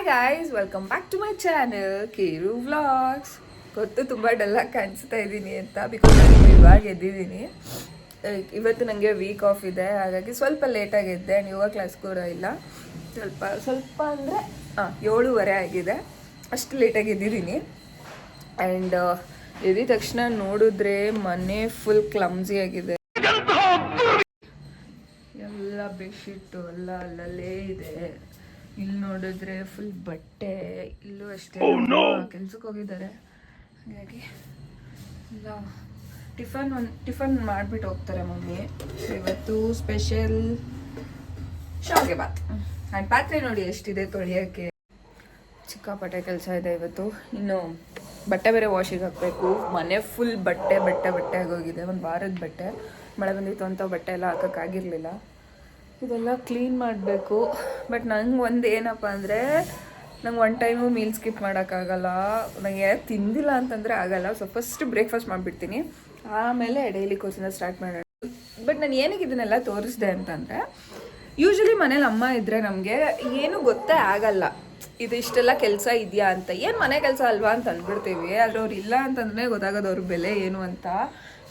Hi guys, welcome back to my channel ಕೇರು vlogs. ಗೊತ್ತು ತುಂಬ ಡಲ್ಲಾಗಿ ಕಾಣಿಸ್ತಾ ಇದ್ದೀನಿ ಅಂತ, ಬಿಕಾಸ್ ನಾನು ಇವಾಗ ಎದ್ದಿದ್ದೀನಿ. ಇವತ್ತು ನನಗೆ ವೀಕ್ ಆಫ್ ಇದೆ, ಹಾಗಾಗಿ ಸ್ವಲ್ಪ ಲೇಟಾಗಿ ಎದ್ದೆ. ಯೋಗ ಕ್ಲಾಸ್ ಕೂಡ ಇಲ್ಲ. ಸ್ವಲ್ಪ ಅಂದರೆ 7:30 ಆಗಿದೆ. ಅಷ್ಟು ಲೇಟಾಗಿ ಎದ್ದಿದ್ದೀನಿ. ಆ್ಯಂಡ್ ಎದ್ದಿದ ತಕ್ಷಣ ನೋಡಿದ್ರೆ ಮನೆ ಫುಲ್ ಕ್ಲಮ್ಸಿ ಆಗಿದೆ. ಎಲ್ಲ ಬೆಡ್ಶೀಟು ಎಲ್ಲ ಅಲ್ಲಲ್ಲೇ ಇದೆ. ಇಲ್ಲಿ ನೋಡಿದ್ರೆ ಫುಲ್ ಬಟ್ಟೆ, ಇಲ್ಲೂ ಅಷ್ಟೇ. ಕೆಲ್ಸಕ್ಕೆ ಹೋಗಿದ್ದಾರೆ, ಹಾಗಾಗಿ ಇಲ್ಲ. ಟಿಫನ್ ಮಾಡಿಬಿಟ್ಟು ಹೋಗ್ತಾರೆ ಮಮ್ಮಿ. ಇವತ್ತು ಸ್ಪೆಷಲ್ ಶಾವಿಗೆ ಬಾತ್. ಆ್ಯಂಡ್ ಪಾತ್ರೆ ನೋಡಿ ಎಷ್ಟಿದೆ ತೊಳೆಯೋಕ್ಕೆ. ಸಿಕ್ಕಾಪಟ್ಟೆ ಕೆಲಸ ಇದೆ ಇವತ್ತು. ಇನ್ನು ಬಟ್ಟೆ ಬೇರೆ ವಾಷಿಗೆ ಹಾಕಬೇಕು. ಮನೆ ಫುಲ್ ಬಟ್ಟೆ ಆಗೋಗಿದೆ. ಒಂದು ವಾರದ ಬಟ್ಟೆ, ಮಳೆ ಬಂದಿತ್ತು ಅಂತ ಬಟ್ಟೆ ಎಲ್ಲ ಹಾಕೋಕ್ಕಾಗಿರಲಿಲ್ಲ. ಇದೆಲ್ಲ ಕ್ಲೀನ್ ಮಾಡಬೇಕು. ಬಟ್ ನಂಗೆ ಒಂದು ಏನಪ್ಪ ಅಂದರೆ, ನಂಗೆ ಒನ್ ಟೈಮು ಮೀಲ್ ಸ್ಕಿಪ್ ಮಾಡೋಕ್ಕಾಗಲ್ಲ. ನನಗೆ ತಿಂದಿಲ್ಲ ಅಂತಂದರೆ ಆಗಲ್ಲ. ಸೊ ಫಸ್ಟ್ ಬ್ರೇಕ್ಫಾಸ್ಟ್ ಮಾಡಿಬಿಡ್ತೀನಿ, ಆಮೇಲೆ ಡೈಲಿ ಕೋರ್ಸಿಂದ ಸ್ಟಾರ್ಟ್ ಮಾಡೋಣ. ಬಟ್ ನಾನು ಏನಕ್ಕೆ ಇದನ್ನೆಲ್ಲ ತೋರಿಸ್ದೆ ಅಂತಂದರೆ, ಯೂಶ್ವಲಿ ಮನೇಲಿ ಅಮ್ಮ ಇದ್ದರೆ ನಮಗೆ ಏನು ಗೊತ್ತೇ ಆಗಲ್ಲ ಇದು ಇಷ್ಟೆಲ್ಲ ಕೆಲಸ ಇದೆಯಾ ಅಂತ. ಏನು ಮನೆ ಕೆಲಸ ಅಲ್ವಾ ಅಂತ ಅಂದ್ಬಿಡ್ತೀವಿ. ಆದರೆ ಅವ್ರು ಇಲ್ಲ ಅಂತಂದ್ರೆ ಗೊತ್ತಾಗೋದು ಅವ್ರ ಬೆಲೆ ಏನು ಅಂತ.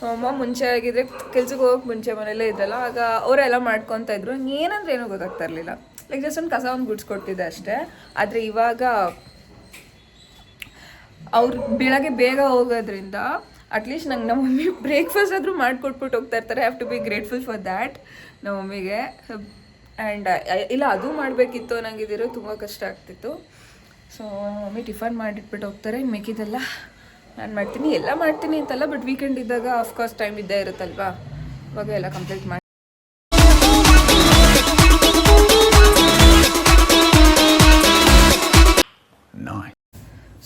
ಅಮ್ಮ ಮುಂಚೆ ಆಗಿದ್ರೆ ಕೆಲ್ಸಕ್ಕೆ ಹೋಗೋಕೆ ಮುಂಚೆ ಮನೇಲೇ ಇದ್ರಲ್ಲ, ಆಗ ಅವರೆಲ್ಲ ಮಾಡ್ಕೊತಾ ಇದ್ರು. ಏನಂದ್ರೆ ಏನೂ ಗೊತ್ತಾಗ್ತಾ ಇರಲಿಲ್ಲ. ಲೈಕ್ ಜಸ್ಟ್ ಒಂದು ಕಸ ಒಂದು ಗುಡ್ಸ್ಕೊಡ್ತಿದ್ದೆ ಅಷ್ಟೇ. ಆದರೆ ಇವಾಗ ಅವ್ರು ಬೆಳಗ್ಗೆ ಬೇಗ ಹೋಗೋದ್ರಿಂದ ಅಟ್ಲೀಸ್ಟ್ ನಂಗೆ ನಮ್ಮ ಮಮ್ಮಿ ಬ್ರೇಕ್ಫಾಸ್ಟ್ ಆದರೂ ಮಾಡಿಕೊಟ್ಬಿಟ್ಟು ಹೋಗ್ತಾ ಇರ್ತಾರೆ. Have to be grateful for that ನಮ್ಮ ಮಮ್ಮಿಗೆ. ಆ್ಯಂಡ್ ಇಲ್ಲ, ಅದು ಮಾಡಬೇಕಿತ್ತು. ನನಗೆ ಇದಿರೋ ತುಂಬ ಕಷ್ಟ ಆಗ್ತಿತ್ತು. ಸೊ ಮಮ್ಮಿ ಟಿಫನ್ ಮಾಡಿಟ್ಬಿಟ್ಟು ಹೋಗ್ತಾರೆ. ಮಿಕ್ಕಿದೆಲ್ಲ ನಾನು ಮಾಡ್ತೀನಿ. ಎಲ್ಲ ಮಾಡ್ತೀನಿ ಅಂತಲ್ಲ, ಬಟ್ ವೀಕೆಂಡ್ ಇದ್ದಾಗ ಆಫ್ಕೋರ್ಸ್ ಟೈಮ್ ಇದ್ದೇ ಇರುತ್ತಲ್ವಾ, ಇವಾಗ ಎಲ್ಲ ಕಂಪ್ಲೀಟ್ ಮಾಡಿ.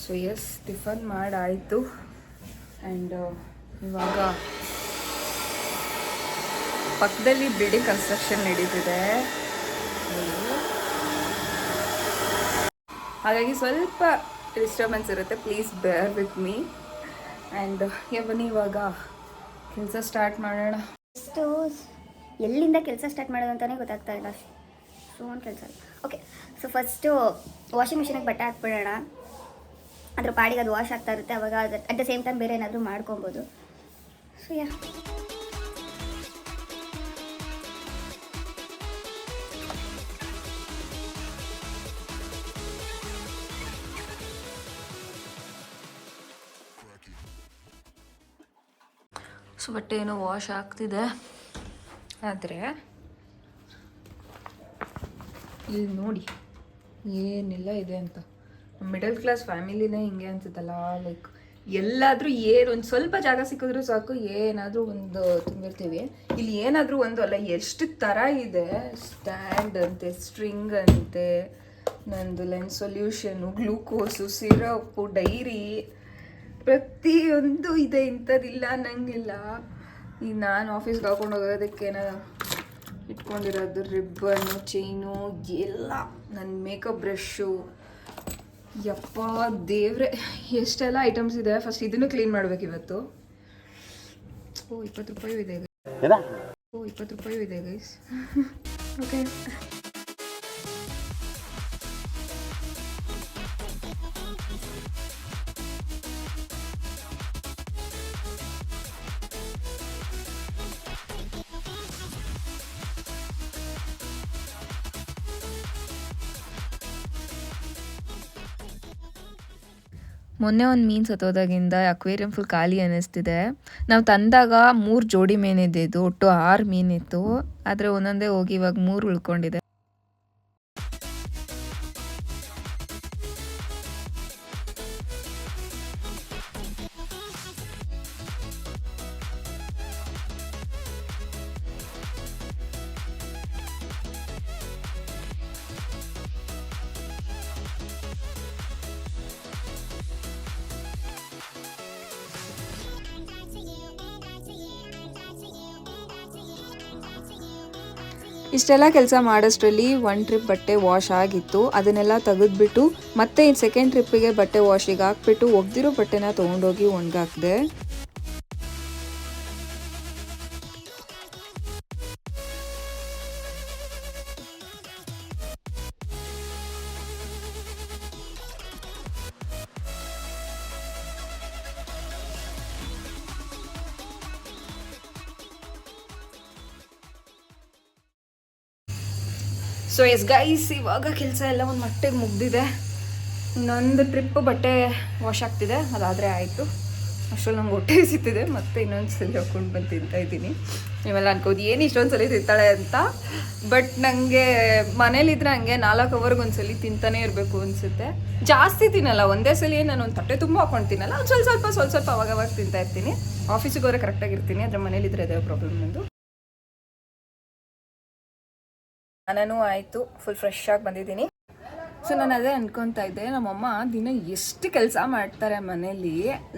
ಸೊ ಎಸ್, ಟಿಫನ್ ಮಾಡಾಯಿತು. ಆ್ಯಂಡ್ ಇವಾಗ ಪಕ್ಕದಲ್ಲಿ ಬಿಲ್ಡಿಂಗ್ ಕನ್ಸ್ಟ್ರಕ್ಷನ್ ನಡೀತಿದೆ, ಹಾಗಾಗಿ ಸ್ವಲ್ಪ ಡಿಸ್ಟರ್ಬೆನ್ಸ್ ಇರುತ್ತೆ. ಪ್ಲೀಸ್ ಬೇರ್ ವಿತ್ ಮೀ. ಆ್ಯಂಡ್ ಬನ್ನಿ ಇವಾಗ ಕೆಲಸ ಸ್ಟಾರ್ಟ್ ಮಾಡೋಣ. ಎಲ್ಲಿಂದ ಕೆಲಸ ಸ್ಟಾರ್ಟ್ ಮಾಡೋದು ಅಂತಲೇ ಗೊತ್ತಾಗ್ತಾ ಇಲ್ಲ. ಒಂದು ಕೆಲಸ. ಓಕೆ, ಸೊ ಫಸ್ಟು ವಾಷಿಂಗ್ ಮಿಷಿನಿಗೆ ಬಟ್ಟೆ ಹಾಕ್ಬಿಡೋಣ. ಅದ್ರ ಪಾಡಿಗೆ ಅದು ವಾಶ್ ಆಗ್ತಾ ಇರುತ್ತೆ. ಅವಾಗ ಅಟ್ ದ ಸೇಮ್ ಟೈಮ್ ಬೇರೆ ಏನಾದರೂ ಮಾಡ್ಕೊಬೋದು. ಸೊ ಸೊ ಬಟ್ಟೆ ಏನೋ ವಾಶ್ ಆಗ್ತಿದೆ. ಆದರೆ ಇಲ್ಲಿ ನೋಡಿ ಏನೆಲ್ಲ ಇದೆ ಅಂತ. ಮಿಡಲ್ ಕ್ಲಾಸ್ ಫ್ಯಾಮಿಲಿನೇ ಹಿಂಗೆ ಅನ್ಸುತ್ತಲ್ಲ. ಲೈಕ್ ಎಲ್ಲಾದರೂ ಒಂದು ಸ್ವಲ್ಪ ಜಾಗ ಸಿಕ್ಕಿದ್ರೂ ಸಾಕು, ಏನಾದರೂ ಒಂದು ತುಂಬಿರ್ತೀವಿ. ಇಲ್ಲಿ ಏನಾದರೂ ಒಂದು ಅಲ್ಲ, ಎಷ್ಟು ಥರ ಇದೆ. ಸ್ಟ್ಯಾಂಡ್ ಅಂತೆ, ಸ್ಟ್ರಿಂಗ್ ಅಂತೆ, ನಂದು lens solution, glucose, syrup, dairy, ಪ್ರತಿಯೊಂದು ಇದೆ. ಇಂಥದ್ದಿಲ್ಲ ನಂಗಿಲ್ಲ. ಈಗ ನಾನು ಆಫೀಸ್ಗೆ ಹಾಕೊಂಡು ಹೋಗೋದಕ್ಕೇನ ಇಟ್ಕೊಂಡಿರೋದು ರಿಬ್ಬನ್ನು, ಚೈನು ಎಲ್ಲ, ನನ್ನ ಮೇಕಪ್ ಬ್ರಷು. ಯಪ್ಪ ದೇವ್ರೆ, ಎಷ್ಟೆಲ್ಲ ಐಟಮ್ಸ್ ಇದೆ. ಫಸ್ಟ್ ಇದನ್ನು ಕ್ಲೀನ್ ಮಾಡ್ಬೇಕು ಇವತ್ತು. 20 ರೂಪಾಯಿ ಇದೆ. 20 ರೂಪಾಯಿ ಇದೆ ಗೈಸ್. ಓಕೆ, ಮೊನ್ನೆ ಒಂದು ಮೀನು ಸತ್ತೋದಾಗಿಂದ ಅಕ್ವೇರಿಯಂ ಫುಲ್ ಖಾಲಿ ಅನ್ನಿಸ್ತಿದೆ. ನಾವು ತಂದಾಗ 3 ಜೋಡಿ ಮೀನಿದ್ದು, ಒಟ್ಟು 6 ಮೀನಿತ್ತು. ಆದರೆ ಒಂದೊಂದೇ ಹೋಗಿ ಇವಾಗ 3 ಉಳ್ಕೊಂಡಿದೆ. ಇಷ್ಟೆಲ್ಲ ಕೆಲಸ ಮಾಡೋಷ್ಟರಲ್ಲಿ 1 ಟ್ರಿಪ್ ಬಟ್ಟೆ ವಾಶ್ ಆಗಿತ್ತು. ಅದನ್ನೆಲ್ಲ ತೆಗೆದ್ಬಿಟ್ಟು ಮತ್ತೆ ಸೆಕೆಂಡ್ ಟ್ರಿಪ್ಪಿಗೆ ಬಟ್ಟೆ ವಾಶಿಗೆ ಹಾಕ್ಬಿಟ್ಟು ಒಗ್ದಿರೋ ಬಟ್ಟೆನ ತೊಗೊಂಡೋಗಿ ಒಣಗಾಕಿದೆ. ಸೊ ಎಸ್ ಗೈಸ್, ಇವಾಗ ಕೆಲಸ ಎಲ್ಲ ಒಂದು ಮಟ್ಟಿಗೆ ಮುಗ್ದಿದೆ. ಇನ್ನೊಂದು ಟ್ರಿಪ್ ಬಟ್ಟೆ ವಾಶ್ ಆಗ್ತಿದೆ, ಅದಾದರೆ ಆಯಿತು. ಅಷ್ಟರಲ್ಲಿ ನಂಗೆ ಹೊಟ್ಟೆ ಸಿಗ್ತಿದೆ, ಮತ್ತೆ ಇನ್ನೊಂದು ಸಲ ಹಾಕ್ಕೊಂಡು ಬಂದು ತಿಂತಾಯಿದ್ದೀನಿ. ನೀವೆಲ್ಲ ಅನ್ಕೋದು ಏನು ಇಷ್ಟೊಂದು ಸಲ ತಿಂತಾಳೆ ಅಂತ. ಬಟ್ ನನಗೆ ಮನೇಲಿದ್ರೆ ಹಂಗೆ 4 ಅವರ್ಗೆ ಒಂದ್ಸಲ ತಿಂತಾನೆ ಇರಬೇಕು ಅನಿಸುತ್ತೆ. ಜಾಸ್ತಿ ತಿನ್ನಲ್ಲ, ಒಂದೇ ಸಲ ನಾನು ಒಂದು ತಟ್ಟೆ ತುಂಬ ಹಾಕೊಂಡು ತಿನ್ನಲ್ಲ, ಒಂದು ಸ್ವಲ್ಪ ಅವಾಗ ತಿಂತಾ ಇರ್ತೀನಿ. ಆಫೀಸಿಗೆ ಹೋದ್ರೆ ಕರೆಕ್ಟಾಗಿರ್ತೀನಿ, ಆದರೆ ಮನೇಲಿದ್ರೆ ಅದೇ ಪ್ರಾಬ್ಲಮ್ ನಂದು. ನಾನು ಆಯಿತು, ಫುಲ್ ಫ್ರೆಶ್ ಆಗಿ ಬಂದಿದ್ದೀನಿ. ಸೊ ನಾನು ಅದೇ ಅನ್ಕೊತಾ ಇದ್ದೆ, ನಮ್ಮಮ್ಮ ದಿನ ಎಷ್ಟು ಕೆಲಸ ಮಾಡ್ತಾರೆ ಮನೇಲಿ.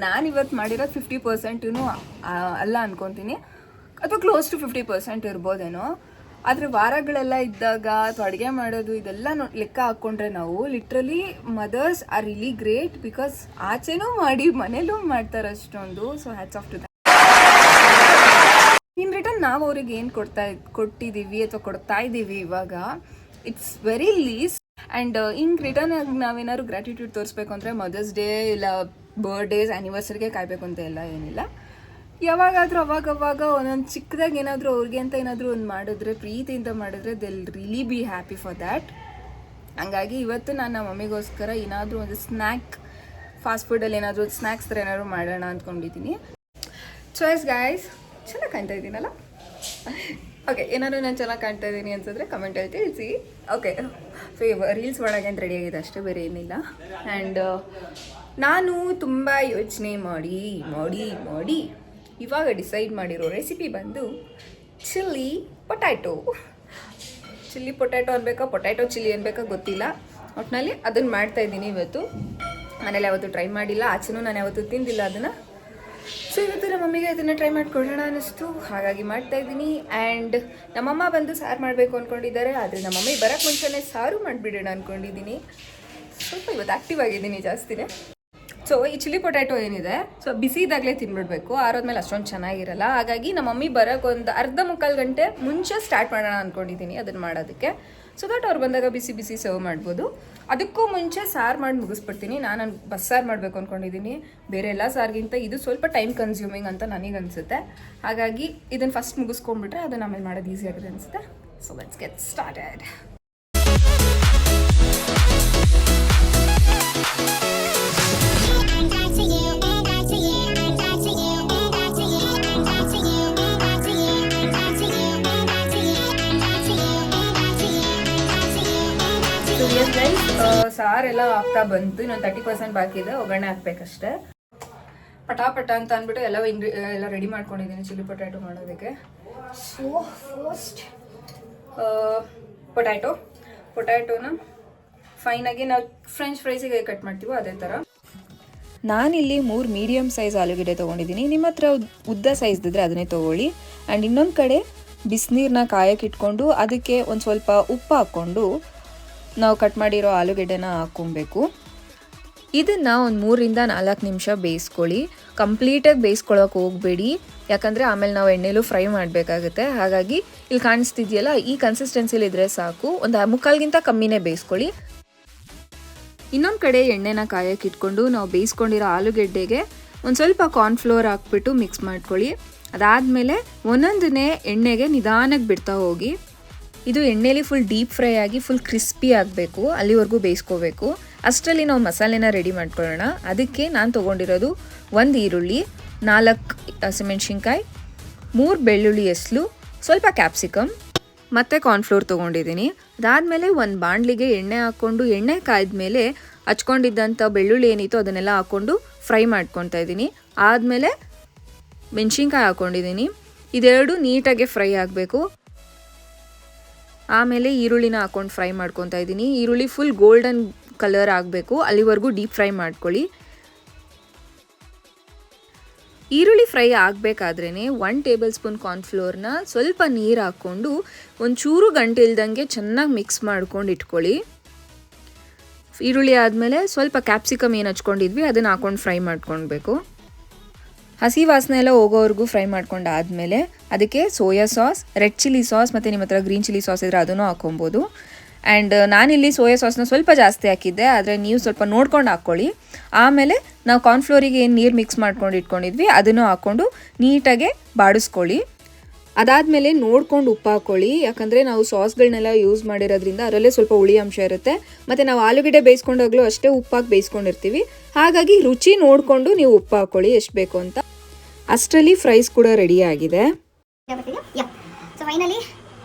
ನಾನು ಇವತ್ತು ಮಾಡಿರೋದು 50% ಅಲ್ಲ ಅನ್ಕೊತೀನಿ, ಅಥವಾ ಕ್ಲೋಸ್ ಟು 50% ಇರ್ಬೋದೇನೋ. ಆದರೆ ವಾರಗಳೆಲ್ಲ ಇದ್ದಾಗ ಅಥವಾ ಅಡುಗೆ ಮಾಡೋದು ಇದೆಲ್ಲ ಲೆಕ್ಕ ಹಾಕ್ಕೊಂಡ್ರೆ ನಾವು literally mothers are really great. Because ಆಚೆನೂ ಮಾಡಿ ಮನೇಲೂ ಮಾಡ್ತಾರೆ ಅಷ್ಟೊಂದು. So hats off to that. In return ನಾವು ಅವ್ರಿಗೆ ಏನು ಕೊಟ್ಟಿದ್ದೀವಿ ಅಥವಾ ಕೊಡ್ತಾ ಇದ್ದೀವಿ ಇವಾಗ, ಇಟ್ಸ್ ವೆರಿ ಲೀಸ್. ಆ್ಯಂಡ್ ಹಿಂಗೆ ರಿಟರ್ನ್ ಆಗಿ ನಾವೇನಾದ್ರು ಗ್ರ್ಯಾಟಿಟ್ಯೂಡ್ ತೋರಿಸ್ಬೇಕು ಅಂದರೆ ಮದರ್ಸ್ ಡೇ ಇಲ್ಲ ಬರ್ಡೇಸ್ ಆ್ಯನಿವರ್ಸರಿಗೆ ಕಾಯಬೇಕು ಅಂತ ಎಲ್ಲ ಏನಿಲ್ಲ. ಯಾವಾಗಾದರೂ ಅವಾಗವಾಗ ಒಂದೊಂದು ಚಿಕ್ಕದಾಗಿ ಏನಾದರೂ ಅವ್ರಿಗೆ ಅಂತ ಏನಾದರೂ ಒಂದು ಮಾಡಿದ್ರೆ, ಪ್ರೀತಿಯಿಂದ ಮಾಡಿದ್ರೆ, they will really be happy for that. ಹಂಗಾಗಿ ಇವತ್ತು ನಾನು ನಮ್ಮ ಮಮ್ಮಿಗೋಸ್ಕರ ಏನಾದರೂ ಒಂದು ಸ್ನ್ಯಾಕ್, ಫಾಸ್ಟ್ ಫುಡ್ಡಲ್ಲಿ ಏನಾದರೂ ಸ್ನ್ಯಾಕ್ಸ್ ಥರ ಏನಾದರೂ ಮಾಡೋಣ ಅಂದ್ಕೊಂಡಿದ್ದೀನಿ. ಚಾಯ್ಸ್ ಗಾಯ್ಸ್, ಚೆನ್ನಾಗಿ ಕಾಣ್ತಾ ಇದ್ದೀನಲ್ಲ? ಓಕೆ, ಏನಾದ್ರು ನಾನು ಚೆನ್ನಾಗಿ ಕಾಣ್ತಾ ಇದ್ದೀನಿ ಅನ್ಸಿದ್ರೆ ಕಮೆಂಟಲ್ಲಿ ತಿಳಿಸಿ. ಓಕೆ, ಸೊ ರೀಲ್ಸ್ ಮಾಡೋಕ್ಕೆ ಅಂತ ರೆಡಿಯಾಗಿದೆ ಅಷ್ಟೇ, ಬೇರೆ ಏನಿಲ್ಲ. ಆ್ಯಂಡ್ ನಾನು ತುಂಬ ಯೋಚನೆ ಮಾಡಿ ಇವಾಗ ಡಿಸೈಡ್ ಮಾಡಿರೋ ರೆಸಿಪಿ ಬಂದು ಚಿಲ್ಲಿ ಪೊಟ್ಯಾಟೊ ಅನ್ಬೇಕಾ, ಪೊಟ್ಯಾಟೊ ಚಿಲ್ಲಿ ಅನ್ಬೇಕಾ ಗೊತ್ತಿಲ್ಲ. ಒಟ್ಟಿನಲ್ಲಿ ಅದನ್ನು ಮಾಡ್ತಾಯಿದ್ದೀನಿ ಇವತ್ತು. ಮನೇಲಿ ಯಾವತ್ತೂ ಟ್ರೈ ಮಾಡಿಲ್ಲ, ಆಚೆನೂ ನಾನು ಯಾವತ್ತೂ ತಿಂದಿಲ್ಲ ಅದನ್ನು. ಸೊ ಇವತ್ತು ನಮ್ಮ ಮಮ್ಮಿಗೆ ಅದನ್ನು ಟ್ರೈ ಮಾಡಿಕೊಡೋಣ ಅನ್ನಿಸ್ತು, ಹಾಗಾಗಿ ಮಾಡ್ತಾಯಿದ್ದೀನಿ. ಆ್ಯಂಡ್ ನಮ್ಮಮ್ಮ ಬಂದು ಸಾರು ಮಾಡಬೇಕು ಅಂದ್ಕೊಂಡಿದ್ದಾರೆ, ಆದರೆ ನಮ್ಮ ಮಮ್ಮಿ ಬರೋಕ್ಕೆ ಮುಂಚೆನೇ ಸಾರು ಮಾಡಿಬಿಡೋಣ ಅಂದ್ಕೊಂಡಿದ್ದೀನಿ. ಸ್ವಲ್ಪ ಇವತ್ತು ಆ್ಯಕ್ಟಿವ್ ಆಗಿದ್ದೀನಿ ಜಾಸ್ತಿನೇ. ಸೊ ಈ ಚಿಲ್ಲಿ ಪೊಟ್ಯಾಟೊ ಏನಿದೆ, ಸೊ ಬಿಸಿ ಇದ್ದಾಗಲೇ ತಿನ್ಬಿಡ್ಬೇಕು, ಆರೋದ್ಮೇಲೆ ಅಷ್ಟೊಂದು ಚೆನ್ನಾಗಿರಲ್ಲ. ಹಾಗಾಗಿ ನಮ್ಮ ಮಮ್ಮಿ ಬರೋಕ್ಕೆ ಒಂದು ಅರ್ಧ ಮುಕ್ಕಾಲು ಗಂಟೆ ಮುಂಚೆ ಸ್ಟಾರ್ಟ್ ಮಾಡೋಣ ಅಂದ್ಕೊಂಡಿದ್ದೀನಿ ಅದನ್ನು ಮಾಡೋದಕ್ಕೆ. ಸೊ ದಟ್ ಅವ್ರು ಬಂದಾಗ ಬಿಸಿ ಸರ್ವ್ ಮಾಡ್ಬೋದು. ಅದಕ್ಕೂ ಮುಂಚೆ ಸಾರು ಮಾಡಿ ಮುಗಿಸ್ಬಿಡ್ತೀನಿ. ನಾನು ಬಸ್ಸಾರು ಮಾಡಬೇಕು ಅಂದ್ಕೊಂಡಿದ್ದೀನಿ. ಬೇರೆ ಎಲ್ಲ ಸಾರಿಗಿಂತ ಇದು ಸ್ವಲ್ಪ ಟೈಮ್ ಕನ್ಸ್ಯೂಮಿಂಗ್ ಅಂತ ನನಗೆ ಅನಿಸುತ್ತೆ. ಹಾಗಾಗಿ ಇದನ್ನು ಫಸ್ಟ್ ಮುಗಿಸ್ಕೊಂಡ್ಬಿಟ್ರೆ ಅದನ್ನು ಆಮೇಲೆ ಮಾಡೋದು ಈಸಿ ಆಗಿದೆ ಅನಿಸುತ್ತೆ. So let's get started. ಸಾರೆಲ್ಲ ಆಗ್ತಾ ಬಂತು, ಇನ್ನೊಂದು 30% ಬಾಕಿ ಇದೆ, ಒಗ್ಗರಣೆ ಹಾಕ್ಬೇಕಷ್ಟೆ. ಪಟಾಪಟ ಅಂತ ಅಂದ್ಬಿಟ್ಟು ಎಲ್ಲ ರೆಡಿ ಮಾಡ್ಕೊಂಡಿದ್ದೀನಿ ಚಿಲ್ಲಿ ಪೊಟ್ಯಾಟೊ ಮಾಡೋದಕ್ಕೆ. ಸೊ ಫಸ್ಟ್ ಪೊಟ್ಯಾಟೋನ ಫೈನಾಗಿ ನಾವು ಫ್ರೆಂಚ್ ಫ್ರೈಸಿಗೆ ಕಟ್ ಮಾಡ್ತೀವೋ ಅದೇ ಥರ. ನಾನಿಲ್ಲಿ 3 ಮೀಡಿಯಮ್ ಸೈಜ್ ಆಲೂಗಡ್ಡೆ ತೊಗೊಂಡಿದ್ದೀನಿ. ನಿಮ್ಮ ಹತ್ರ ಉದ್ದ ಸೈಜ್ದಿದ್ರೆ ಅದನ್ನೇ ತೊಗೊಳ್ಳಿ. ಆ್ಯಂಡ್ ಇನ್ನೊಂದು ಕಡೆ ಬಿಸಿನೀರನ್ನ ಕಾಯಕ್ಕೆ ಇಟ್ಕೊಂಡು ಅದಕ್ಕೆ ಒಂದು ಸ್ವಲ್ಪ ಉಪ್ಪು ಹಾಕ್ಕೊಂಡು ನಾವು ಕಟ್ ಮಾಡಿರೋ ಆಲೂಗೆಡ್ಡೆನ ಹಾಕ್ಕೊಬೇಕು. ಇದನ್ನು ಒಂದು 3ರಿಂದ 4 ನಿಮಿಷ ಬೇಯಿಸ್ಕೊಳ್ಳಿ. ಕಂಪ್ಲೀಟಾಗಿ ಬೇಯಿಸ್ಕೊಳ್ಳೋಕೆ ಹೋಗಬೇಡಿ, ಯಾಕಂದರೆ ಆಮೇಲೆ ನಾವು ಎಣ್ಣೆಲೂ ಫ್ರೈ ಮಾಡಬೇಕಾಗುತ್ತೆ. ಹಾಗಾಗಿ ಇಲ್ಲಿ ಕಾಣಿಸ್ತಿದೆಯಲ್ಲ, ಈ ಕನ್ಸಿಸ್ಟೆನ್ಸಿಲಿ ಇದ್ದರೆ ಸಾಕು. ಒಂದು 3/4ಗಿಂತ ಕಮ್ಮಿನೇ ಬೇಯಿಸ್ಕೊಳ್ಳಿ. ಇನ್ನೊಂದು ಕಡೆ ಎಣ್ಣೆನ ಕಾಯಕ್ಕೆ ಇಟ್ಕೊಂಡು ನಾವು ಬೇಯಿಸ್ಕೊಂಡಿರೋ ಆಲೂಗೆಡ್ಡೆಗೆ ಒಂದು ಸ್ವಲ್ಪ ಕಾರ್ನ್ಫ್ಲೋರ್ ಹಾಕ್ಬಿಟ್ಟು ಮಿಕ್ಸ್ ಮಾಡ್ಕೊಳ್ಳಿ. ಅದಾದಮೇಲೆ ಒಂದೊಂದನ್ನೇ ಎಣ್ಣೆಗೆ ನಿಧಾನಕ್ಕೆ ಬಿಡ್ತಾ ಹೋಗಿ. ಇದು ಎಣ್ಣೆಲಿ ಫುಲ್ ಡೀಪ್ ಫ್ರೈ ಆಗಿ ಫುಲ್ ಕ್ರಿಸ್ಪಿ ಆಗಬೇಕು, ಅಲ್ಲಿವರೆಗೂ ಬೇಯಿಸ್ಕೋಬೇಕು. ಅಷ್ಟರಲ್ಲಿ ನಾವು ಮಸಾಲೆನ ರೆಡಿ ಮಾಡ್ಕೊಳ್ಳೋಣ. ಅದಕ್ಕೆ ನಾನು ತೊಗೊಂಡಿರೋದು 1 ಈರುಳ್ಳಿ, 4 ಹಸಿಮೆಣ್ಸಿನ್ಕಾಯಿ, 3 ಬೆಳ್ಳುಳ್ಳಿ ಎಸ್ಲು, ಸ್ವಲ್ಪ ಕ್ಯಾಪ್ಸಿಕಮ್ ಮತ್ತು ಕಾರ್ನ್ಫ್ಲೋರ್ ತೊಗೊಂಡಿದ್ದೀನಿ. ಅದಾದಮೇಲೆ ಒಂದು ಬಾಣಲಿಗೆ ಎಣ್ಣೆ ಹಾಕ್ಕೊಂಡು, ಎಣ್ಣೆ ಕಾಯ್ದ್ಮೇಲೆ ಹಚ್ಕೊಂಡಿದ್ದಂಥ ಬೆಳ್ಳುಳ್ಳಿ ಏನಿತ್ತು ಅದನ್ನೆಲ್ಲ ಹಾಕ್ಕೊಂಡು ಫ್ರೈ ಮಾಡ್ಕೊತಾ ಇದ್ದೀನಿ. ಆದಮೇಲೆ ಮೆಣಸಿನ್ಕಾಯಿ ಹಾಕ್ಕೊಂಡಿದ್ದೀನಿ. ಇದೆರಡು ನೀಟಾಗಿ ಫ್ರೈ ಆಗಬೇಕು. ಆಮೇಲೆ ಈರುಳ್ಳಿನ ಹಾಕ್ಕೊಂಡು ಫ್ರೈ ಮಾಡ್ಕೊತಾ ಇದ್ದೀನಿ. ಈರುಳ್ಳಿ ಫುಲ್ ಗೋಲ್ಡನ್ ಕಲರ್ ಆಗಬೇಕು, ಅಲ್ಲಿವರೆಗೂ ಡೀಪ್ ಫ್ರೈ ಮಾಡ್ಕೊಳ್ಳಿ. ಈರುಳ್ಳಿ ಫ್ರೈ ಆಗಬೇಕಾದ್ರೇ 1 ಟೇಬಲ್ ಸ್ಪೂನ್ ಕಾರ್ನ್ಫ್ಲೋರ್ನ ಸ್ವಲ್ಪ ನೀರು ಹಾಕ್ಕೊಂಡು ಒಂಚೂರು ಗಂಟೆ ಇಲ್ದಂಗೆ ಚೆನ್ನಾಗಿ ಮಿಕ್ಸ್ ಮಾಡ್ಕೊಂಡು ಇಟ್ಕೊಳ್ಳಿ. ಈರುಳ್ಳಿ ಆದಮೇಲೆ ಸ್ವಲ್ಪ ಕ್ಯಾಪ್ಸಿಕಮ್ ಏನು ಹಚ್ಕೊಂಡಿದ್ವಿ ಅದನ್ನು ಹಾಕ್ಕೊಂಡು ಫ್ರೈ ಮಾಡ್ಕೊಳ್ಬೇಕು. ಹಸಿ ವಾಸನೆ ಎಲ್ಲ ಹೋಗೋವರೆಗೂ ಫ್ರೈ ಮಾಡ್ಕೊಂಡಾದಮೇಲೆ ಅದಕ್ಕೆ soya sauce, red chilli sauce ಮತ್ತು ನಿಮ್ಮ ಹತ್ರ ಗ್ರೀನ್ ಚಿಲ್ಲಿ ಸಾಸ್ ಇದ್ದರೆ ಅದನ್ನು ಹಾಕ್ಕೊಬೋದು. ಆ್ಯಂಡ್ ನಾನಿಲ್ಲಿ ಸೋಯಾ ಸಾಸ್ನ ಸ್ವಲ್ಪ ಜಾಸ್ತಿ ಹಾಕಿದ್ದೆ, ಆದರೆ ನೀವು ಸ್ವಲ್ಪ ನೋಡ್ಕೊಂಡು ಹಾಕ್ಕೊಳ್ಳಿ. ಆಮೇಲೆ ನಾವು ಕಾರ್ನ್ಫ್ಲೋರಿಗೆ ಏನು ನೀರು ಮಿಕ್ಸ್ ಮಾಡ್ಕೊಂಡು ಇಟ್ಕೊಂಡಿದ್ವಿ ಅದನ್ನು ಹಾಕ್ಕೊಂಡು ನೀಟಾಗೆ ಬಾಡಿಸ್ಕೊಳ್ಳಿ. ಅದಾದಮೇಲೆ ನೋಡ್ಕೊಂಡು ಉಪ್ಪು ಹಾಕ್ಕೊಳ್ಳಿ, ಯಾಕಂದರೆ ನಾವು ಸಾಸ್ಗಳನ್ನೆಲ್ಲ ಯೂಸ್ ಮಾಡಿರೋದ್ರಿಂದ ಅದರಲ್ಲೇ ಸ್ವಲ್ಪ ಹುಳಿ ಅಂಶ ಇರುತ್ತೆ. ಮತ್ತು ನಾವು ಆಲೂಗಡ್ಡೆ ಬೇಯಿಸ್ಕೊಂಡಾಗಲೂ ಅಷ್ಟೇ ಉಪ್ಪಾಕಿ ಬೇಯಿಸ್ಕೊಂಡಿರ್ತೀವಿ. ಹಾಗಾಗಿ ರುಚಿ ನೋಡಿಕೊಂಡು ನೀವು ಉಪ್ಪು ಹಾಕ್ಕೊಳ್ಳಿ ಎಷ್ಟು ಬೇಕು ಅಂತ. ಅಷ್ಟರಲ್ಲಿ ಫ್ರೈಸ್ ಕೂಡ ರೆಡಿ ಆಗಿದೆ. ಸೊ ಫೈನಲಿ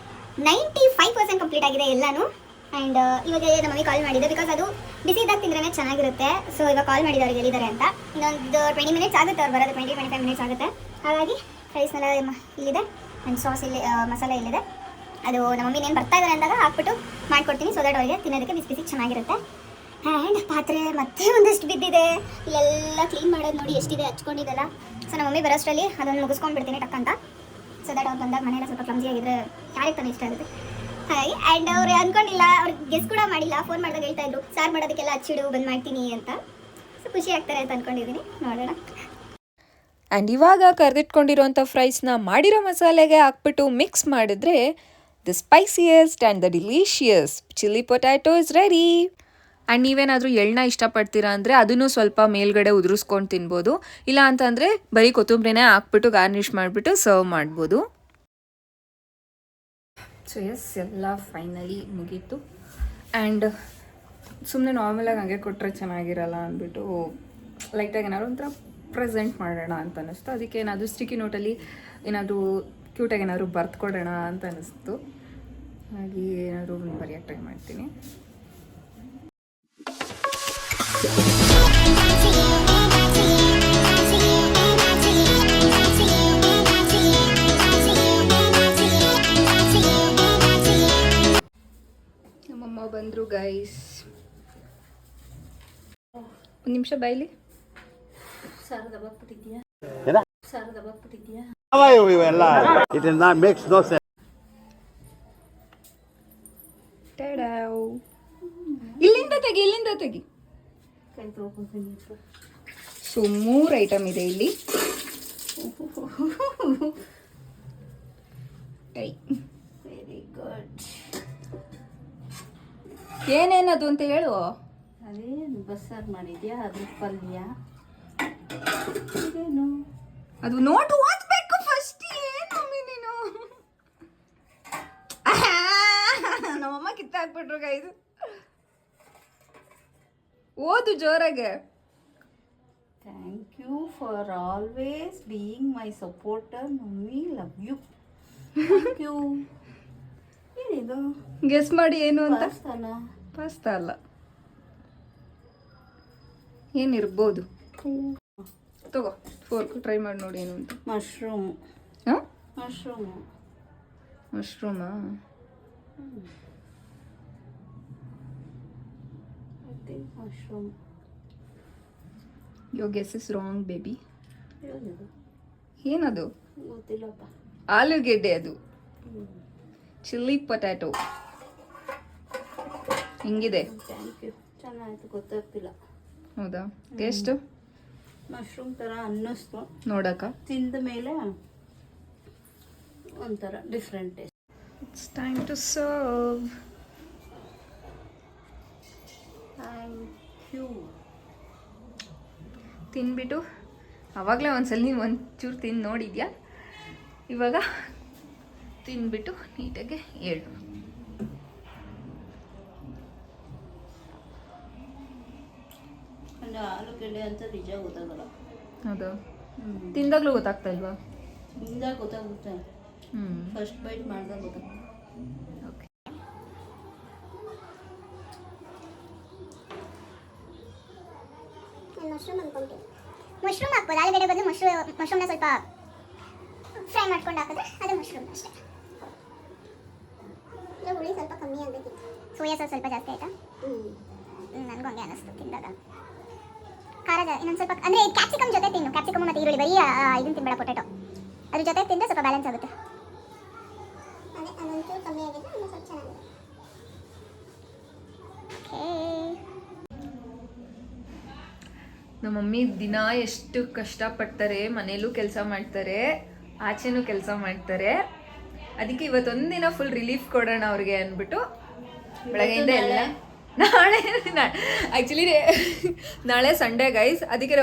95% ಕಂಪ್ಲೀಟ್ ಆಗಿದೆ ಎಲ್ಲನೂ. ಆ್ಯಂಡ್ ಇವಾಗ ನಮ್ಮ ಮಮ್ಮಿ ಕಾಲ್ ಮಾಡಿದೆ, ಬಿಕಾಸ್ ಅದು ಬಿಸಿ ಇದ್ದಾಗ ತಿಂದ್ರೇ ಚೆನ್ನಾಗಿರುತ್ತೆ. ಸೊ ಇವಾಗ ಕಾಲ್ ಮಾಡಿದ್ದು ಅವ್ರಿಗೆ ಎಲ್ಲಿದ್ದಾರೆ ಅಂತ. ಇನ್ನೊಂದು 20 ಮಿನಿಟ್ಸ್ ಆಗುತ್ತೆ ಅವ್ರು ಬರೋದು, 20-25 ಮಿನಿಟ್ಸ್ ಆಗುತ್ತೆ. ಹಾಗಾಗಿ ಫ್ರೈಸ್ನೆಲ್ಲ ಇಲ್ಲಿದೆ ಆ್ಯಂಡ್ ಸಾಸ್ ಇಲ್ಲಿ, ಮಸಾಲೆ ಇಲ್ಲಿದೆ. ಅದು ನಮ್ಮ ಮಮ್ಮಿ ಏನು ಬರ್ತಾ ಇದ್ದಾರೆ ಅಂದಾಗ ಹಾಕ್ಬಿಟ್ಟು ಮಾಡಿಕೊಡ್ತೀನಿ, ಸೊ ದಟ್ ಅವರಿಗೆ ತಿನ್ನೋದಕ್ಕೆ ಬಿಸಿ ಬಿಸಿ ಚೆನ್ನಾಗಿರುತ್ತೆ. ಆ್ಯಂಡ್ ಪಾತ್ರೆ ಮತ್ತೆ ಒಂದಷ್ಟು ಬಿದ್ದಿದೆ, ಇಲ್ಲೆಲ್ಲ ಕ್ಲೀನ್ ಮಾಡೋದು ನೋಡಿ ಎಷ್ಟಿದೆ ಹಚ್ಕೊಂಡಿದ್ದೆಲ್ಲ. ಸೊ ನಮ್ಮ ಮಮ್ಮಿ ಬರೋಷ್ಟರಲ್ಲಿ ಅದನ್ನು ಮುಗಿಸ್ಕೊಂಡು ಬಿಡ್ತೀನಿ ಟಕ್ಕಂತ. ಸೊ ದಟ್ ಅವ್ರು ಬಂದಾಗ ಮನೆಯಲ್ಲ ಸ್ವಲ್ಪ ಕ್ಲಮ್ಸಿ ಆಗಿದ್ರೆ ಯಾರಿಗೆ ತಾನೇ ಇಷ್ಟ ಆಗುತ್ತೆ. ಹಾಗಾಗಿ ಆ್ಯಂಡ್ ಅವ್ರು ಅಂದ್ಕೊಂಡಿಲ್ಲ, ಅವ್ರಿಗೆ ಗೆಸ್ ಕೂಡ ಮಾಡಿಲ್ಲ. ಫೋನ್ ಮಾಡಿದಾಗ ಹೇಳ್ತಾ ಇದ್ರು ಸಾರು ಮಾಡೋದಕ್ಕೆಲ್ಲ ಹಚ್ಚಿಡು ಬಂದು ಮಾಡ್ತೀನಿ ಅಂತ. ಸೊ ಖುಷಿ ಆಗ್ತಾರೆ ಅಂತ ಅಂದ್ಕೊಂಡಿದ್ದೀನಿ, ನೋಡೋಣ. ಆ್ಯಂಡ್ ಇವಾಗ ಕರೆದಿಟ್ಕೊಂಡಿರೋಂಥ ಫ್ರೈಸ್ನ ಮಾಡಿರೋ ಮಸಾಲೆಗೆ ಹಾಕ್ಬಿಟ್ಟು ಮಿಕ್ಸ್ ಮಾಡಿದ್ರೆ the spiciest and the delicious chilli potato is ready. And ನೀವೇನಾದರೂ ಎಳ್ಳನ್ನ ಇಷ್ಟಪಡ್ತೀರಾ ಅಂದರೆ ಅದನ್ನು ಸ್ವಲ್ಪ ಮೇಲ್ಗಡೆ ಉದುರಿಸ್ಕೊಂಡು ತಿನ್ಬೋದು. ಇಲ್ಲ ಅಂತಂದರೆ ಬರೀ ಕೊತ್ತಂಬರಿನೇ ಹಾಕ್ಬಿಟ್ಟು ಗಾರ್ನಿಷ್ ಮಾಡಿಬಿಟ್ಟು ಸರ್ವ್ ಮಾಡ್ಬೋದು. ಸೊ ಎಸ್, ಎಲ್ಲ ಫೈನಲಿ ಮುಗೀತು. ಆ್ಯಂಡ್ ಸುಮ್ಮನೆ ನಾರ್ಮಲಾಗಿ ಹಂಗೆ ಕೊಟ್ಟರೆ ಚೆನ್ನಾಗಿರಲ್ಲ ಅಂದ್ಬಿಟ್ಟು ಲೈಟಾಗಿ ಏನಾದ್ರು ಒಂಥರ ಪ್ರೆಸೆಂಟ್ ಮಾಡೋಣ ಅಂತ ಅನ್ನಿಸ್ತು. ಅದಕ್ಕೆ ಏನಾದರೂ ಸ್ಟಿಕ್ಕಿ ನೋಟಲ್ಲಿ ಏನಾದರೂ ಕ್ಯೂಟಾಗಿ ಏನಾದರೂ ಬರ್ತ್ಕೊಡೋಣ ಅಂತ ಅನ್ನಿಸ್ತು. ಹಾಗೆ ಏನಾದರೂ ಬರೆಯೋಕ್ಕೆ ಟ್ರೈ ಮಾಡ್ತೀನಿ. ನಮ್ಮಮ್ಮ ಬಂದರು ಗೈಸ್. ಒಂದು ನಿಮಿಷ ಬಾಯ್ಲಿ. ಇವೆಲ್ಲ it is not makes no sense. ಇಲ್ಲಿಂದ ತೆಗಿ. ಸೊ 3 ಐಟಮ್ ಇದೆ ಇಲ್ಲಿ. Very good. ಏನೇನದು ಅಂತ ಹೇಳು. ಅದೇನು ಬಸ್ಸಾರು ಮಾಡಿದ್ಯಾ, ಅದು ಪಲ್ಯ, ಅದು ನೋಟು ಓದ್ಬೇಕು ಫಸ್ಟ್. ಏನು ಮಮ್ಮಿ ನೀನು ನಮ್ಮಮ್ಮ ಕಿತ್ತಾಕ್ಬಿಟ್ರು ಗೈಸ್. ಓದು ಜೋರಾಗೆ. Thank you for always being my supporter mummy, love you. Thank you. ಏನಿದು ಗೆಸ್ ಮಾಡಿ ಏನು ಅಂತ. ಪಾಸ್ತಾ ಅಲ್ಲ, ಏನಿರ್ಬೋದು. ತಗೋ ಫೋರ್ಕ್ ಟ್ರೈ ಮಾಡಿ ನೋಡಿ ಏನು ಅಂತ. ಮಶ್ರೂಮು. ಹಾಂ, ಮಶ್ರೂಮು. ಮಶ್ರೂಮಾ? Mushroom. Your guess is wrong baby. ಏನಿದು? ಏನದು? ಗೊತ್ತಿಲ್ಲಪ್ಪ. ಆಲೂಗೆಡ್ಡೆ ಅದು. Chilli potato. ಹಿಂಗಿದೆ. Thank you. ಚೆನ್ನಾಗಿತ್ತು, ಗೊತ್ತಾಗ್ತಿಲ್ಲ. ಹೌದಾ? ಟೇಸ್ಟು ಮಶ್ರೂಮ್ ಥರ ಅನ್ನಿಸ್ತು ನೋಡಕ್ಕ. ತಿಂದ ಮೇಲೆ ಒಂಥರ different taste. It's time to serve. Thank you. ತಿನ್ಬಿಟ್ಟು ಆವಾಗಲೇ ಒಂದ್ಸಲ ನೀವು ಒಂಚೂರು ತಿಂದು ನೋಡಿದ್ಯಾ? ಇವಾಗ ತಿಂದ್ಬಿಟ್ಟು ನೀಟಾಗಿ ಹೇಳು. ಅಂದರೆ ಆಲೂಗೆಡ್ಡೆ ಅಂತ ನಿಜ ಗೊತ್ತಾಗಲ್ಲ. ಹೌದಾ? ತಿಂದಾಗಲೂ ಗೊತ್ತಾಗ್ತಾ ಇಲ್ವಾ? ತಿಂದಾಗ ಗೊತ್ತಾಗುತ್ತೆ, ಹ್ಞೂ. ಫಸ್ಟ್ ಬೈಟ್ ಮಾಡಿದಾಗ ಗೊತ್ತಾಗುತ್ತೆ. ಓಕೆ. ಮಶ್ರೂಮ್ ಹಾಕ್ಬೋದು. ಆಲೂಗಡ್ಡೆ ಬದಲು ಮಶ್ರೂಮ್ನ ಸ್ವಲ್ಪ ಫ್ರೈ ಮಾಡ್ಕೊಂಡು ಹಾಕಿದ್ರೆ ಅದು ಮಶ್ರೂಮ್ ಅಷ್ಟೇ. ಹುಳಿ ಸ್ವಲ್ಪ ಕಮ್ಮಿ ಆಗಬೇಕಿತ್ತು. ಸೋಯಾ ಸಾಸ್ ಸ್ವಲ್ಪ ಜಾಸ್ತಿ ಆಯಿತಾ? ನನಗೂ ಹಂಗೆ ಅನ್ನಿಸ್ತು ತಿಂದಾಗ. ಖಾರ ಇನ್ನೊಂದು ಸ್ವಲ್ಪ, ಅಂದರೆ ಕ್ಯಾಪ್ಸಿಕಮ್ ಜೊತೆ ತಿನ್ನು. ಕ್ಯಾಪ್ಸಿಕಮ್ ಮತ್ತು ಈರುಳ್ಳಿ, ಬರೀ ಇದನ್ನು ತಿನ್ಬೇಡ, ಪೊಟೆಟೊ. ಅದ್ರ ಜೊತೆ ತಿಂದರೆ ಸ್ವಲ್ಪ ಬ್ಯಾಲೆನ್ಸ್ ಆಗುತ್ತೆ. ಅದೇ ಅದೊಂಚೂರು ಕಮ್ಮಿ ಆಗಿದೆ, ಇನ್ನೂ ಸ್ವಲ್ಪ ಚೆನ್ನಾಗಿದೆ. ನಮ್ಮ ಮಮ್ಮಿ ದಿನ ಎಷ್ಟು ಕಷ್ಟಪಡ್ತಾರೆ, ಮನೇಲೂ ಕೆಲಸ ಮಾಡ್ತಾರೆ, ಆಚೆನೂ ಕೆಲಸ ಮಾಡ್ತಾರೆ. ಅದಕ್ಕೆ ಇವತ್ತೊಂದಿನ ಫುಲ್ ರಿಲೀಫ್ ಕೊಡೋಣ ಅವ್ರಿಗೆ ಅಂದ್ಬಿಟ್ಟು ಬೆಳಗ್ಗೆಯಿಂದ ಎಲ್ಲ. ನಾಳೆ ಆ್ಯಕ್ಚುಲಿ ನಾಳೆ ಸಂಡೇ ಗೈಸ್, ಅದಕ್ಕೆ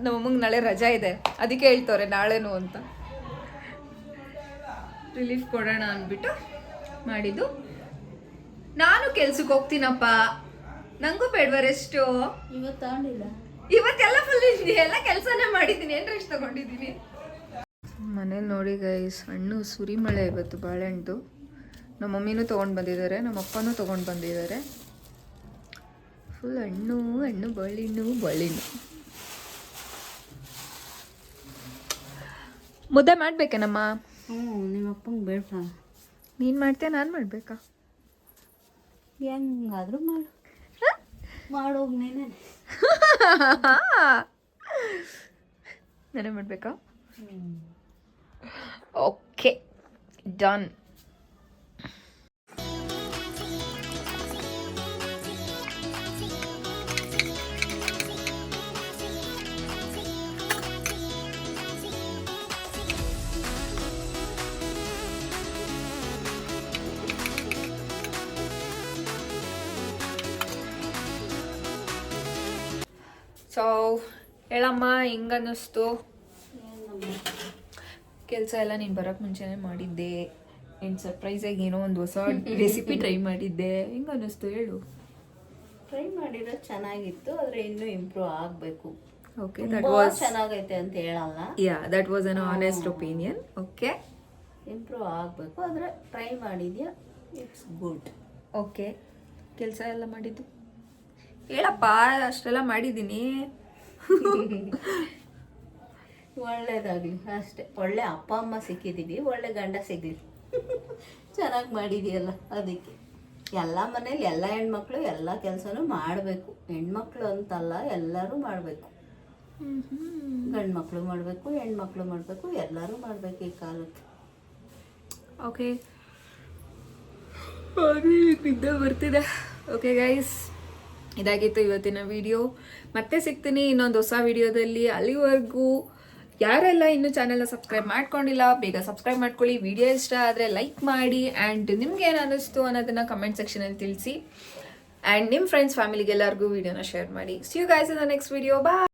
ನಮ್ಮಮ್ಮಗೆ ನಾಳೆ ರಜಾ ಇದೆ, ಅದಕ್ಕೆ ಹೇಳ್ತವ್ರೆ ನಾಳೆನೂ ಅಂತ. ರಿಲೀಫ್ ಕೊಡೋಣ ಅಂದ್ಬಿಟ್ಟು ಮಾಡಿದ್ದು. ನಾನು ಕೆಲ್ಸಕ್ಕೆ ಹೋಗ್ತೀನಪ್ಪ, ನಂಗೂ ಬೇಡವಾ ರೆಸ್ಟು? ಇವತ್ತು ತಗೊಂಡಿಲ್ಲ. ಇವತ್ತೆಲ್ಲ ಫುಲ್ ಎಲ್ಲ ಕೆಲಸನೇ ಮಾಡಿದ್ದೀನಿ, ಏನು ರೆಸ್ಟ್ ತಗೊಂಡಿದ್ದೀನಿ. ಮನೇಲಿ ನೋಡಿ ಗೈಸ್, ಹಣ್ಣು ಸುರಿಮಳೆ ಇವತ್ತು ಬಾಳೆಹಣ್ಣು. ನಮ್ಮ ಮಮ್ಮಿನೂ ತೊಗೊಂಡು ಬಂದಿದ್ದಾರೆ, ನಮ್ಮ ಅಪ್ಪನೂ ತೊಗೊಂಡು ಬಂದಿದ್ದಾರೆ. ಫುಲ್ ಹಣ್ಣು ಹಣ್ಣು ಬಳ್ಳಿಣ್ಣು. ಮುದ್ದೆ ಮಾಡ್ಬೇಕೇನಮ್ಮ? ನಿಮ್ಮ ಅಪ್ಪಂಗೆ ಬೇಡ. ನೀನು ಮಾಡ್ತೀಯ, ನಾನು ಮಾಡಬೇಕಾ? ಹೆಂಗಾದ್ರೂ ಮಾಡು. ಮಾಡೋಗಿ ನೀನೇ. ನಾನೇ ಮಾಡಬೇಕಾ? Okay, done. ಸೊ ಹೇಳಮ್ಮ, ಹೆಂಗನ್ನಿಸ್ತು ಕೆಲಸ ಎಲ್ಲ? ನೀನು ಬರೋಕ್ಕೆ ಮುಂಚೆನೇ ಮಾಡಿದ್ದೆ, ನೀನು ಸರ್ಪ್ರೈಸಾಗಿ ಏನೋ ಒಂದು ಹೊಸ ರೆಸಿಪಿ ಟ್ರೈ ಮಾಡಿದ್ದೆ, ಹೆಂಗೆ ಅನ್ನಿಸ್ತು ಹೇಳು. ಟ್ರೈ ಮಾಡಿರೋದು ಚೆನ್ನಾಗಿತ್ತು, ಆದರೆ ಇನ್ನೂ ಇಂಪ್ರೂವ್ ಆಗಬೇಕು. ಓಕೆ, ದಟ್ ವಾಸ್ ಚೆನ್ನಾಗೈತೆ ಅಂತ ಹೇಳಲ್ಲ. That was an honest opinion. Okay, improve ಆಗಬೇಕು, ಆದರೆ ಟ್ರೈ ಮಾಡಿದ್ಯಾ, ಇಟ್ಸ್ ಗುಡ್. ಓಕೆ, ಕೆಲಸ ಎಲ್ಲ ಮಾಡಿದ್ದು ಹೇಳಪ್ಪ, ಅಷ್ಟೆಲ್ಲ ಮಾಡಿದ್ದೀನಿ. ಒಳ್ಳೇದಾಗಲಿ ಅಷ್ಟೇ. ಒಳ್ಳೆ ಅಪ್ಪ ಅಮ್ಮ ಸಿಕ್ಕಿದ್ದೀವಿ, ಒಳ್ಳೆ ಗಂಡ ಸಿಗಲಿ. ಚೆನ್ನಾಗಿ ಮಾಡಿದೆಯಲ್ಲ, ಅದಕ್ಕೆ. ಎಲ್ಲ ಮನೇಲಿ ಎಲ್ಲ ಹೆಣ್ಮಕ್ಳು ಎಲ್ಲ ಕೆಲಸನೂ ಮಾಡಬೇಕು. ಹೆಣ್ಮಕ್ಳು ಅಂತಲ್ಲ, ಎಲ್ಲರೂ ಮಾಡಬೇಕು. ಗಂಡು ಮಕ್ಕಳು ಮಾಡಬೇಕು, ಹೆಣ್ಮಕ್ಳು ಮಾಡಬೇಕು, ಎಲ್ಲರೂ ಮಾಡಬೇಕು ಈ ಕಾಲಕ್ಕೆ. ಓಕೆ, ನಿದ್ದೆ ಬರ್ತಿದೆ. ಓಕೆ ಗೈಸ್, ಇದಾಗಿತ್ತು ಇವತ್ತಿನ ವಿಡಿಯೋ. ಮತ್ತೆ ಸಿಗ್ತೀನಿ ಇನ್ನೊಂದು ಹೊಸ ವಿಡಿಯೋದಲ್ಲಿ. ಅಲ್ಲಿವರೆಗೂ ಯಾರೆಲ್ಲ ಇನ್ನೂ ಚಾನೆಲ್ನ ಸಬ್ಸ್ಕ್ರೈಬ್ ಮಾಡ್ಕೊಂಡಿಲ್ಲ, ಬೇಗ ಸಬ್ಸ್ಕ್ರೈಬ್ ಮಾಡ್ಕೊಳ್ಳಿ. ವಿಡಿಯೋ ಇಷ್ಟ ಆದರೆ ಲೈಕ್ ಮಾಡಿ, ಆ್ಯಂಡ್ ನಿಮ್ಗೆ ಏನು ಅನ್ನಿಸ್ತು ಅನ್ನೋದನ್ನು ಕಮೆಂಟ್ ಸೆಕ್ಷನಲ್ಲಿ ತಿಳಿಸಿ. ಆ್ಯಂಡ್ ನಿಮ್ಮ ಫ್ರೆಂಡ್ಸ್ ಫ್ಯಾಮಿಲಿಗೆ ಎಲ್ಲರಿಗೂ ವಿಡಿಯೋನ ಶೇರ್ ಮಾಡಿ. See you guys in the next video. Bye.